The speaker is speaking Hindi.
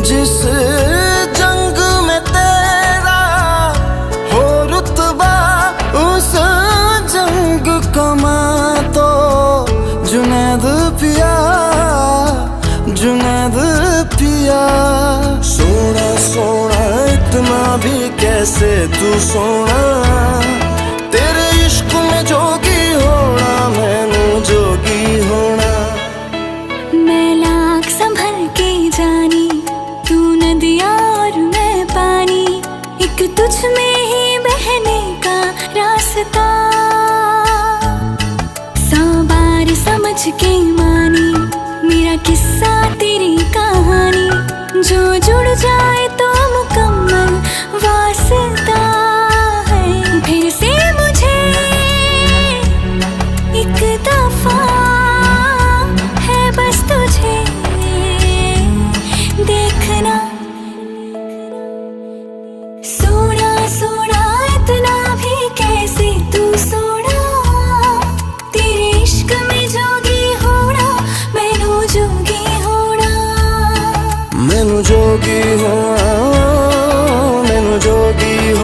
जिस जंग में तेरा हो रुतबा, उस जंग कमा तो जुनैद पिया, जुनैद पिया। सोना सोना इतना भी कैसे तू सोना, तेरे इश्क में जोगी होना, मैनू जोगी होना। मैं लाख संभल के जानी, तू नदिया और मैं पानी, एक तुझ में ही बहने का रास्ता। 100 बार समझ के मानी मेरा किस्सा तेरी कहानी, जो जुड़ जाए तो मुकम्मल वास्ता है। फिर से मुझे एक दफा है बस तुझे देखना। सोना सोना इतना भी कैसे तू सोना, तेरे इश्क में जोगी होना, मैनू जोगी होना, मैनू जोगी होना,